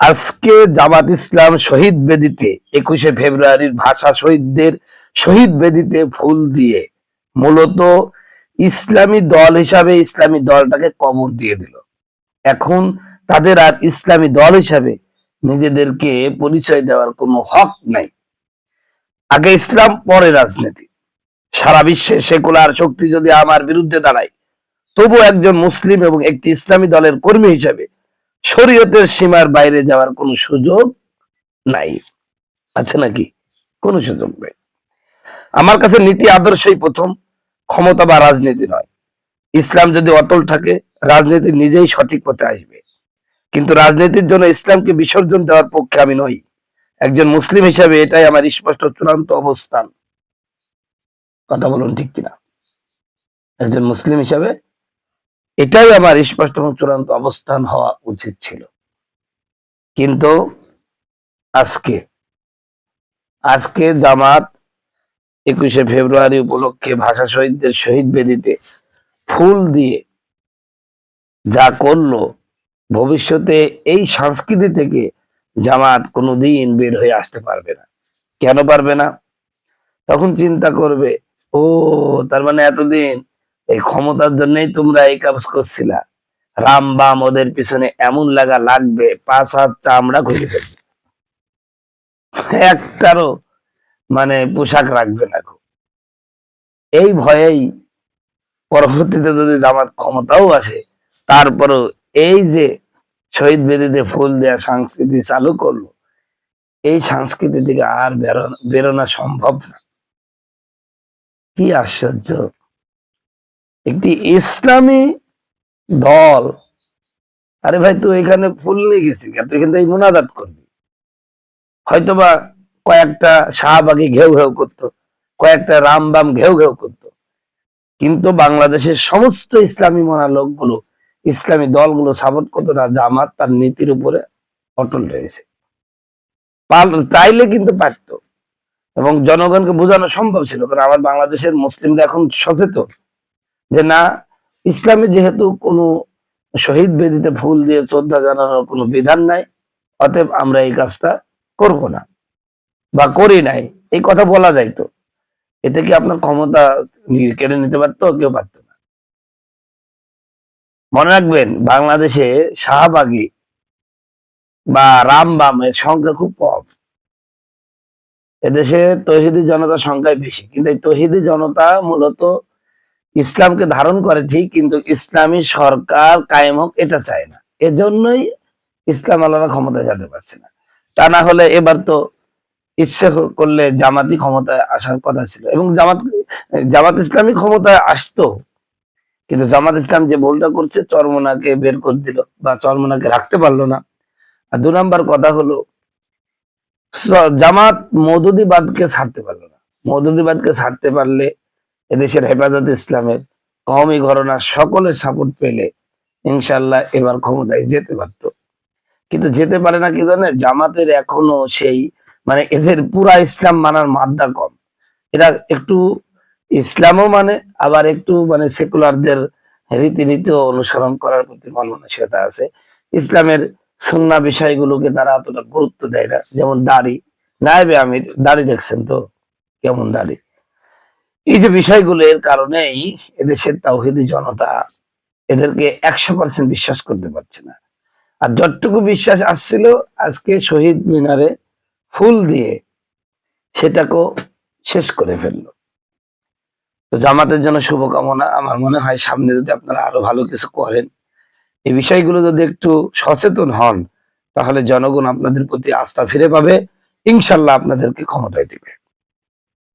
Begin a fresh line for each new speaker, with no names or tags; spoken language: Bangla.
আজকে জামাত ইসলাম শহীদ বেদিতে 21শে ফেব্রুয়ারির ভাষা শহীদদের শহীদ বেদিতে ফুল দিয়ে মূলত ইসলামী দল হিসাবে ইসলামী দলটাকে কবর দিয়ে দিল। এখন তাদের আর ইসলামী দল হিসাবে নিজেদেরকে পরিচয় দেওয়ার কোনো হক নাই। আগে ইসলাম, পরে রাজনীতি। সারা বিশ্বে সেকুলার শক্তি যদি আমার বিরুদ্ধে দাঁড়ায়, তবু একজন মুসলিম এবং একটি ইসলামী দলের কর্মী হিসাবে শরীয়তের সীমার বাইরে যাওয়ার কোনো সুযোগ নাই। আছে নাকি? কোনো সুযোগ নেই। আমার কাছে নীতি আদর্শই প্রথম, ক্ষমতা বা রাজনীতি নয়। ইসলাম যদি অটল থাকে, রাজনীতি নিজেই সঠিক পথে আসবে। কিন্তু রাজনীতির জন্য ইসলামকে বিসর্জন দেওয়ার পক্ষে আমি নই। একজন মুসলিম হিসাবে এটাই আমার স্পষ্ট চূড়ান্ত অবস্থান। কথা বলুন, ঠিক কিনা? একজন মুসলিম হিসাবে এটাই আমার স্পষ্ট এবং চূড়ান্ত অবস্থান হওয়া উচিত ছিল। কিন্তু আজকে আজকে জামাত 21শে ফেব্রুয়ারি উপলক্ষে ভাষা শহীদদের শহীদ বেদিতে ফুল দিয়ে যা করলো, ভবিষ্যতে এই সংস্কৃতি থেকে জামাত কোনোদিন বের হয়ে আসতে পারবে না। কেন পারবে না? তখন চিন্তা করবে, ও তার মানে এতদিন এই ক্ষমতার জন্যই তোমরা এই কাজ করছিলা। রাম বাম ওদের পিছনে এমন লাগবে 5 হাত চামড়া খুলে ফেলবে, একটারও মানে পোশাক রাখবে না। এই ভয়েই পরবর্তীতে যদি জামাত ক্ষমতাও আসে, তারপরও এই যে শহীদ বেদিতে ফুল দেয়া সংস্কৃতি চালু করলো, এই সংস্কৃতি থেকে আর বেরোনো সম্ভব না। কি আশ্চর্য! একটি ইসলামী দল, আরে ভাই তুই এখানে ফুল নিয়ে গেছিস, তুই এখান থেকে মুনাজাত করবি। হয়তোবা কয়েকটা শাহবাগী ঘেউ ঘেউ করতো, কয়েকটা রামবাম ঘেউ ঘেউ করতো, কিন্তু বাংলাদেশের সমস্ত ইসলামী মনা লোকগুলো, ইসলামী দলগুলো সাপোর্ট করতো না। জামাত তার নীতির উপরে অটল রয়েছে। চাইলে কিন্তু পারত, এবং জনগণকে বোঝানো সম্ভব ছিল। কারণ আমার বাংলাদেশের মুসলিমরা এখন সচেতন যে না, ইসলামে যেহেতু কোনো শহীদ বেদিতে ফুল দিয়ে শ্রদ্ধা জানানোর কোনো বিধান নাই, অতএব আমরা এই কাজটা করব না বা করি নাই, এই কথা বলা যাইতো। এতে কি আপনার ক্ষমতা কেড়ে নিতে পারতো? কেউ পারত না। মনে রাখবেন, বাংলাদেশে শাহবাগী বা রামবামের সংখ্যা খুব কম। এদেশে তৌহিদি জনতার সংখ্যাই বেশি, কিন্তু এই তৌহিদি জনতা মূলত ইসলামকে ধারণ করে ঠিক, কিন্তু ইসলামী সরকার কায়েম হোক এটা চায় না। এজন্যই ইসলাম আল্লাহরা ক্ষমতায় যেতে পারছে না। তা না হলে এবার তো ইচ্ছে করলে জামাতি ক্ষমতায় আসার কথা ছিল, এবং জামাত ইসলামী ক্ষমতায় আসতো। কিন্তু জামাত ইসলাম যে ভুলটা করছে, চরমোনাকে বের করে দিল বা চরমোনাকে রাখতে পারলো না। আর 2 নাম্বার কথা হলো, জামাত মওদুদিবাদকে ছাড়তে পারলো না। মওদুদিবাদকে ছাড়তে পারলে এদেশের হেফাজত ইসলামের, কওমি ঘরানা সকলের সাপোর্ট পেলে ইনশাল্লাহ এবার ক্ষমতায় যেতে পারত। কিন্তু যেতে পারে না। কি জানেন, জামাতের এখনো সেই মানে এদের পুরা ইসলাম মানার মাদ্দা কম। এরা একটু ইসলামও মানে, আবার একটু মানে সেকুলারদের রীতিনীতিও অনুসরণ করার প্রতি মন মানসিকতা আছে। ইসলামের সুন্নাহ বিষয়গুলোকে তারা অতটা গুরুত্ব দেয় না। যেমন দাড়ি, নায়েবে আমির দাড়ি দেখছেন তো কেমন দাড়ি। এই যে বিষয়গুলো, এর কারণেই এদেশের তাওহীদি জনতা এদেরকে 100% বিশ্বাস করতে পারছে না। আর যতটুকু বিশ্বাস আসছিল, আজকে শহীদ মিনারে ফুল দিয়ে সেটাকেও শেষ করে ফেললো। তো জামাতের জন্য শুভকামনা। আমার মনে হয় সামনে যদি আপনারা আরো ভালো কিছু করেন, এই বিষয়গুলো যদি একটু সচেতন হন, তাহলে জনগণ আপনাদের প্রতি আস্থা ফিরে পাবে, ইনশাল্লাহ আপনাদেরকে ক্ষমতায় দিবে।